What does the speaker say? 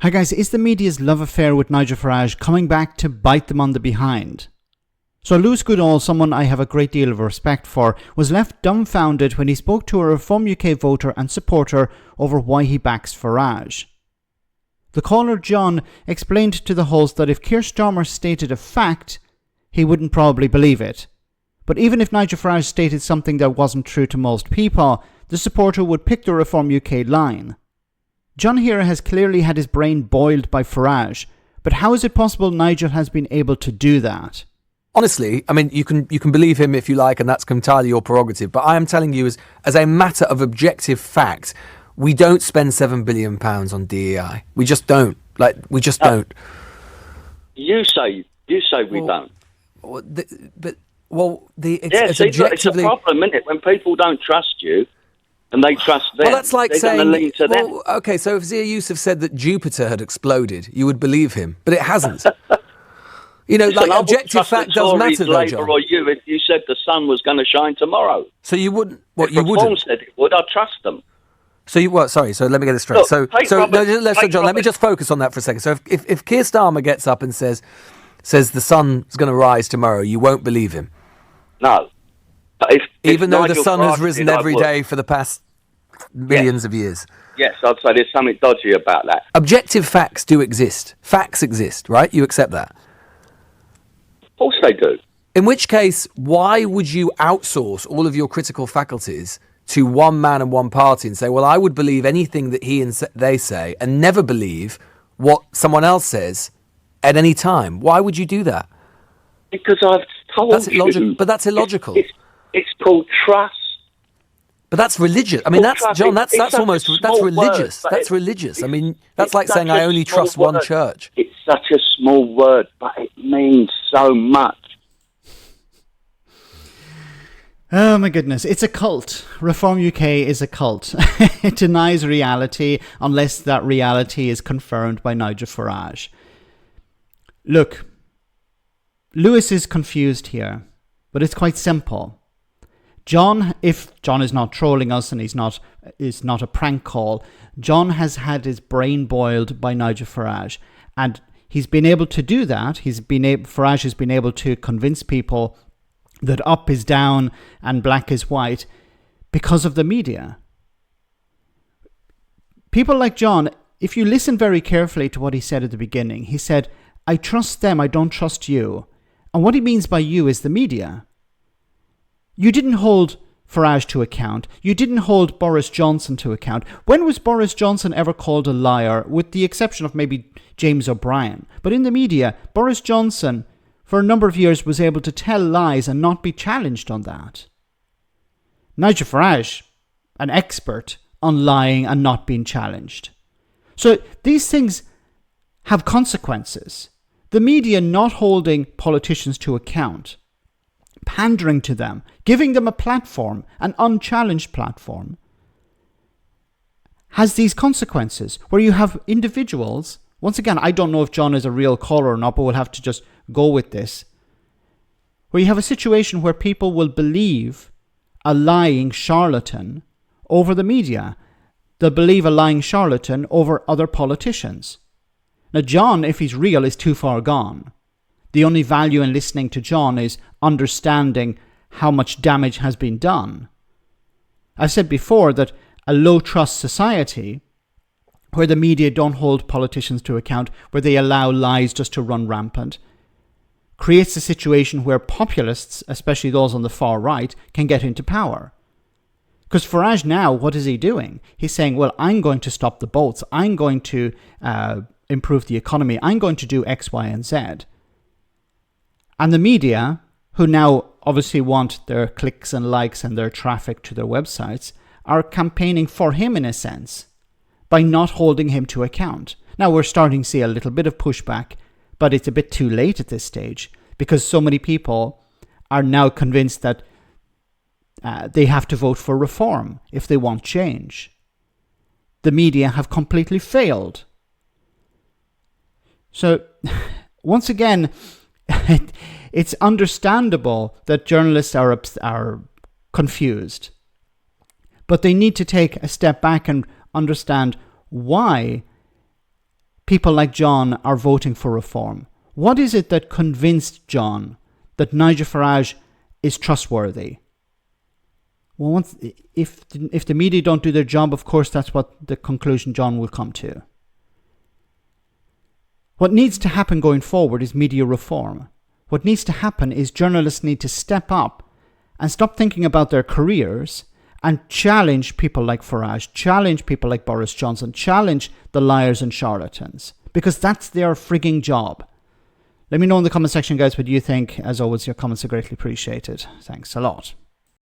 Hi guys, is the media's love affair with Nigel Farage coming back to bite them on the behind? So Lewis Goodall, someone I have a great deal of respect for, was left dumbfounded when he spoke to a Reform UK voter and supporter over why he backs Farage. The caller, John, explained to the host that if Keir Starmer stated a fact, he wouldn't probably believe it. But even if Nigel Farage stated something that wasn't true to most people, the supporter would pick the Reform UK line. John here has clearly had his brain boiled by Farage, but how is it possible Nigel has been able to do that? Honestly, I mean, you can believe him if you like, and that's entirely your prerogative. But I am telling you, as a matter of objective fact, we don't spend £7 billion on DEI. We just don't. We just don't. You say we don't. It's a problem, isn't it? When people don't trust you, and they trust them. Well, that's like saying, lean to them. Okay, so if Zia Yusuf said that Jupiter had exploded, you would believe him, but it hasn't. Listen, objective fact does matter, though, John. Or you, if you said the sun was going to shine tomorrow. So you wouldn't? If Reform said it would, I'd trust them. So you what? Sorry. So let me get this straight. John, let me just focus on that for a second. So if Keir Starmer gets up and says the sun's going to rise tomorrow, you won't believe him. No. Even though the sun has risen every day for the past millions of years. Yes, I'd say there's something dodgy about that. Objective facts do exist. Facts exist, right? You accept that? Of course they do. In which case, why would you outsource all of your critical faculties to one man and one party and say, well, I would believe anything that he and they say and never believe what someone else says at any time? Why would you do that? Because I've told you. But that's illogical. It's called trust. But that's religious. I mean, that's religious. That's religious. I mean, that's like saying I only trust one church. It's such a small word, but it means so much. Oh my goodness, it's a cult. Reform UK is a cult. It denies reality unless that reality is confirmed by Nigel Farage. Look, Lewis is confused here, but it's quite simple. John, if John is not trolling us and is not a prank call, John has had his brain boiled by Nigel Farage, and he's been able to do that. Farage has been able to convince people that up is down and black is white because of the media. People like John, if you listen very carefully to what he said at the beginning, he said, I trust them, I don't trust you. And what he means by you is the media. You didn't hold Farage to account. You didn't hold Boris Johnson to account. When was Boris Johnson ever called a liar, with the exception of maybe James O'Brien? But in the media, Boris Johnson, for a number of years, was able to tell lies and not be challenged on that. Nigel Farage, an expert on lying and not being challenged. So these things have consequences. The media not holding politicians to account, pandering to them, giving them a platform, an unchallenged platform, has these consequences where you have individuals. Once again, I don't know if John is a real caller or not, but we'll have to just go with this. Where you have a situation where people will believe a lying charlatan over the media. They'll believe a lying charlatan over other politicians. Now, John, if he's real, is too far gone. The only value in listening to John is understanding how much damage has been done. I've said before that a low-trust society where the media don't hold politicians to account, where they allow lies just to run rampant, creates a situation where populists, especially those on the far right, can get into power. Because Farage now, what is he doing? He's saying, well, I'm going to stop the boats. I'm going to improve the economy. I'm going to do X, Y, and Z. And the media, who now obviously want their clicks and likes and their traffic to their websites, are campaigning for him in a sense by not holding him to account. Now we're starting to see a little bit of pushback, but it's a bit too late at this stage because so many people are now convinced that they have to vote for reform if they want change. The media have completely failed. So, once again, it's understandable that journalists are confused. But they need to take a step back and understand why people like John are voting for reform? What is it that convinced John that Nigel Farage is trustworthy? Well, if the media don't do their job, of course, that's what the conclusion John will come to. What needs to happen going forward is media reform. What needs to happen is journalists need to step up and stop thinking about their careers and challenge people like Farage, challenge people like Boris Johnson, challenge the liars and charlatans, because that's their frigging job. Let me know in the comment section, guys, what you think. As always, your comments are greatly appreciated. Thanks a lot.